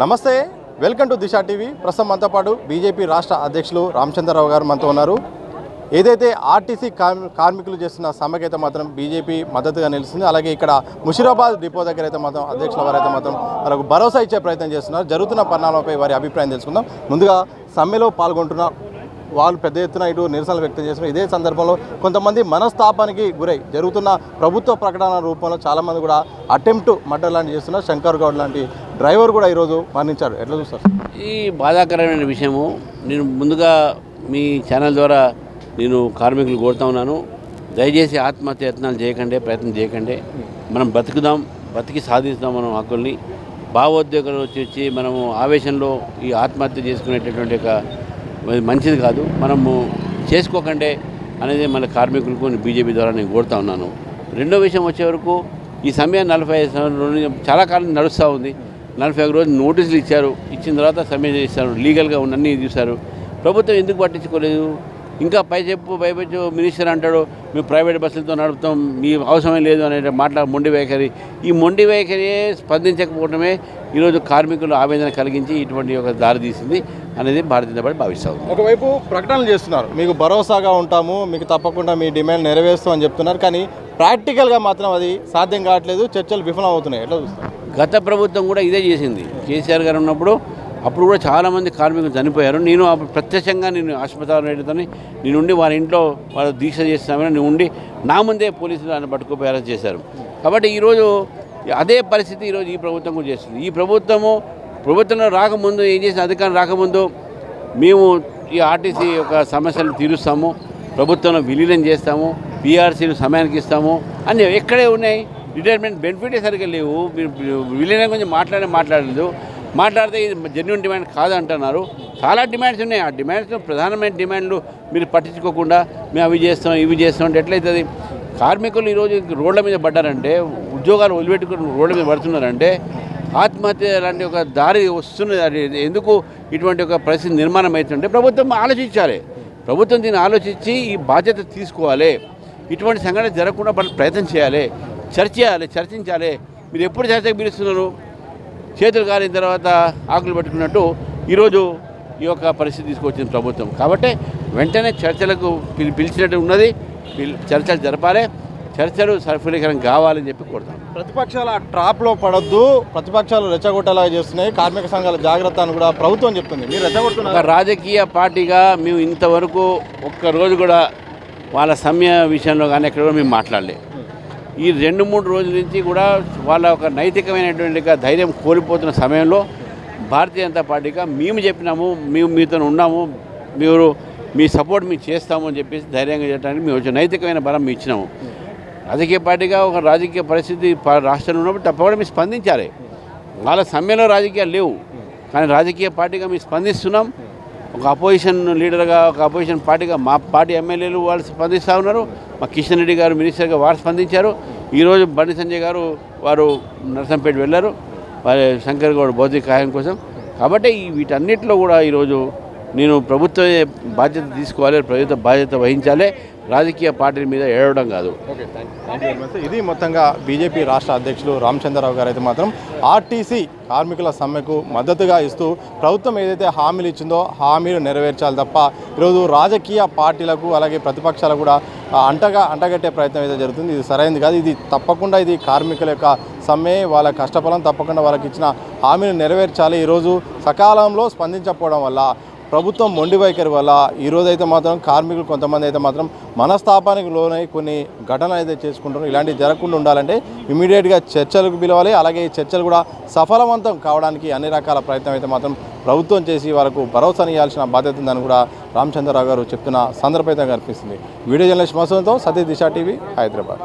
నమస్తే, welcome to Disha TV. ప్రస్తుతం మనతో పాటు బీజేపీ రాష్ట్ర అధ్యక్షులు రామచంద్రరావు గారు మనతో ఉన్నారు. ఏదైతే ఆర్టీసీ కార్మికులు చేస్తున్న సమ్మెకి అయితే మాత్రం బీజేపీ మద్దతుగా నిలిచింది. అలాగే ఇక్కడ ముషిరాబాద్ డిపో దగ్గర అయితే మాత్రం అధ్యక్షుల వారు అయితే మాత్రం వాళ్ళకు భరోసా ఇచ్చే ప్రయత్నం చేస్తున్నారు. జరుగుతున్న పరిణామాలపై వారి అభిప్రాయం తెలుసుకుందాం. ముందుగా సమ్మెలో పాల్గొంటున్న వాళ్ళు పెద్ద ఎత్తున ఇటు నిరసనలు వ్యక్తం చేస్తున్నారు. ఇదే సందర్భంలో కొంతమంది మనస్తాపానికి గురై జరుగుతున్న ప్రభుత్వ ప్రకటన రూపంలో చాలామంది కూడా అటెంప్ట్ మర్డర్ లాంటి చేస్తున్నారు. శంకర్ గౌడ్ లాంటి డ్రైవర్ కూడా ఈరోజు మరణించారు. ఎట్లా చూస్తారు? ఈ బాధాకరమైన విషయము. నేను ముందుగా మీ ఛానల్ ద్వారా నేను కార్మికులు కోరుతా ఉన్నాను, దయచేసి ఆత్మహత్య యత్నాలు చేయకండి, ప్రయత్నం చేయకండి. మనం బతుకుదాం, బతికి సాధిస్తాం మనం హక్కుల్ని. భావోద్వేగాలు వచ్చి మనము ఆవేశంలో ఈ ఆత్మహత్య చేసుకునేటటువంటి ఒక మంచిది కాదు, మనము చేసుకోకండి అనేది మన కార్మికులకు బీజేపీ ద్వారా నేను కోరుతా ఉన్నాను. రెండో విషయం వచ్చే వరకు ఈ సమయం 45 సంవత్సరాలు చాలా కాలం నడుస్తూ ఉంది. 45 రోజులు నోటీసులు ఇచ్చారు. ఇచ్చిన తర్వాత సమ్మె చేశారు, లీగల్గా ఉన్నన్నీ చూశారు. ప్రభుత్వం ఎందుకు పట్టించుకోలేదు? ఇంకా పైపెచ్చు మినిస్టర్ అంటాడు మేము ప్రైవేట్ బస్సులతో నడుపుతాం, మీ అవసరమే లేదు అనే మొండి వైఖరి. ఈ మొండి వైఖరి స్పందించకపోవడమే ఈరోజు కార్మికులు ఆవేదన కలిగించి ఇటువంటి ఒక దారి తీసింది అనేది భారతీయ జనతా పార్టీ భావిస్తాం. ఒకవైపు ప్రకటనలు చేస్తున్నారు, మీకు భరోసాగా ఉంటాము, మీకు తప్పకుండా మీ డిమాండ్ నెరవేరుస్తామని చెప్తున్నారు. కానీ ప్రాక్టికల్గా మాత్రం అది సాధ్యం కావట్లేదు, చర్చలు విఫలం అవుతున్నాయి. ఎట్లా చూస్తారు? గత ప్రభుత్వం కూడా ఇదే చేసింది. కేసీఆర్ గారు ఉన్నప్పుడు అప్పుడు కూడా చాలామంది కార్మికులు చనిపోయారు. నేను అప్పుడు ప్రత్యక్షంగా నేను ఆసుపత్రి రేటుతోని నేను ఉండి వారి ఇంట్లో వాళ్ళు దీక్ష చేస్తామని నేను ఉండి నా ముందే పోలీసులు ఆయన పట్టుకుపోయి అరెస్ట్ చేశారు. కాబట్టి ఈరోజు అదే పరిస్థితి ఈరోజు ఈ ప్రభుత్వం కూడా చేస్తుంది. ఈ ప్రభుత్వంలో రాకముందు ఏం చేసిన అధికారం రాకముందు మేము ఈ ఆర్టీసీ యొక్క సమస్యలను తీరుస్తాము, ప్రభుత్వంలో విలీనం చేస్తాము, పీఆర్సీలు సమయానికి ఇస్తాము అని ఎక్కడే ఉన్నాయి. రిటైర్మెంట్ బెనిఫిటే సరిగ్గా లేవు. మీరు విలీనం గురించి మాట్లాడలేదు. మాట్లాడితే ఇది జెన్యూన్ డిమాండ్ కాదంటున్నారు. చాలా డిమాండ్స్ ఉన్నాయి. ఆ డిమాండ్స్లో ప్రధానమైన డిమాండ్లు మీరు పట్టించుకోకుండా మేము అవి చేస్తాం ఇవి చేస్తాం అంటే ఎట్లయితుంది? కార్మికులు ఈరోజు రోడ్ల మీద పడ్డారంటే, ఉద్యోగాలు వదిలిపెట్టుకుని రోడ్ల మీద పడుతున్నారంటే ఆత్మహత్య లాంటి ఒక దారి వస్తున్నది. అది ఎందుకు ఇటువంటి ఒక పరిస్థితి నిర్మాణం అవుతుందంటే ప్రభుత్వం ఆలోచించాలి. ప్రభుత్వం దీన్ని ఆలోచించి ఈ బాధ్యత తీసుకోవాలి. ఇటువంటి సంఘటన జరగకుండా ప్రయత్నం చేయాలి, చర్చించాలి. మీరు ఎప్పుడు చర్చకు పిలుస్తున్నారు? చేతులు కాలిన తర్వాత ఆకులు పట్టుకున్నట్టు ఈరోజు ఈ యొక్క పరిస్థితి తీసుకొచ్చింది ప్రభుత్వం. కాబట్టి వెంటనే చర్చలకు పిలిచినట్టు ఉన్నది. చర్చలు జరపాలి, చర్చలు సఫలీకరం కావాలని చెప్పి కోరుతాం. ప్రతిపక్షాల ట్రాప్లో పడొద్దు, ప్రతిపక్షాలు రెచ్చగొట్టేలాగా చేస్తున్నాయి, కార్మిక సంఘాల జాగ్రత్త అని కూడా ప్రభుత్వం చెప్తుంది. మీరు రెచ్చగొడుతున్నారు. ఒక రాజకీయ పార్టీగా మేము ఇంతవరకు ఒక్కరోజు కూడా వాళ్ళ సమ్మె విషయంలో కానీ ఎక్కడ కూడా మేము మాట్లాడలేదు. ఈ 2-3 రోజుల నుంచి కూడా వాళ్ళ ఒక నైతికమైనటువంటి ధైర్యం కోల్పోతున్న సమయంలో భారతీయ జనతా పార్టీగా మేము చెప్పినాము, మేము మీతో ఉన్నాము, మీరు మీ సపోర్ట్ మేము చేస్తాము అని చెప్పేసి ధైర్యంగా చేయడానికి మేము వచ్చి నైతికమైన బలం మేము ఇచ్చినాము. రాజకీయ పార్టీగా ఒక రాజకీయ పరిస్థితి రాష్ట్రంలో ఉన్నప్పుడు తప్పకుండా మీరు స్పందించాలి. వాళ్ళ సమ్మెలో రాజకీయాలు లేవు, కానీ రాజకీయ పార్టీగా మేము స్పందిస్తున్నాం. ఒక అపోజిషన్ లీడర్గా, ఒక అపోజిషన్ పార్టీగా మా పార్టీ ఎమ్మెల్యేలు వాళ్ళు స్పందిస్తూ ఉన్నారు. మా కిషన్ రెడ్డి గారు మినిస్టర్గా వారు స్పందించారు. ఈరోజు బండి సంజయ్ గారు వారు నర్సంపేట వెళ్ళారు వారి శంకర్ గౌడ్ భౌతిక సహాయం కోసం. కాబట్టి వీటన్నిటిలో కూడా ఈరోజు నేను ప్రభుత్వ బాధ్యత తీసుకోవాలి, ప్రభుత్వ బాధ్యత వహించాలి, రాజకీయ పార్టీల మీద ఏడవడం కాదు. ఇది మొత్తంగా బీజేపీ రాష్ట్ర అధ్యక్షులు రామచంద్రరావు గారు అయితే మాత్రం ఆర్టీసీ కార్మికుల సమ్మెకు మద్దతుగా ఇస్తూ ప్రభుత్వం ఏదైతే హామీలు ఇచ్చిందో హామీలు నెరవేర్చాలి తప్ప ఈరోజు రాజకీయ పార్టీలకు అలాగే ప్రతిపక్షాలకు కూడా అంటగట్టే ప్రయత్నం అయితే జరుగుతుంది. ఇది సరైనది కాదు. ఇది తప్పకుండా ఇది కార్మికుల యొక్క సమ్మె, వాళ్ళ కష్టఫలం. తప్పకుండా వాళ్ళకి ఇచ్చిన హామీలు నెరవేర్చాలి. ఈరోజు సకాలంలో స్పందించకపోవడం వల్ల, ప్రభుత్వం మొండి వైఖరి వల్ల ఈరోజైతే మాత్రం కార్మికులు కొంతమంది అయితే మాత్రం మనస్తాపానికి లోనై కొన్ని ఘటనలు అయితే చేసుకుంటారు. ఇలాంటివి జరగకుండా ఉండాలంటే ఇమీడియట్గా చర్చలకు పిలవాలి. అలాగే ఈ చర్చలు కూడా సఫలవంతం కావడానికి అన్ని రకాల ప్రయత్నం అయితే మాత్రం ప్రభుత్వం చేసి వాళ్ళకు భరోసానియాల్సిన బాధ్యత ఉందని కూడా రామచంద్రరావు గారు చెప్తున్న సందర్భం అయితే కనిపిస్తుంది. వీడియో జర్నలిస్ట్ మసూద్తో సతీష్ దిశ టీవీ, హైదరాబాద్.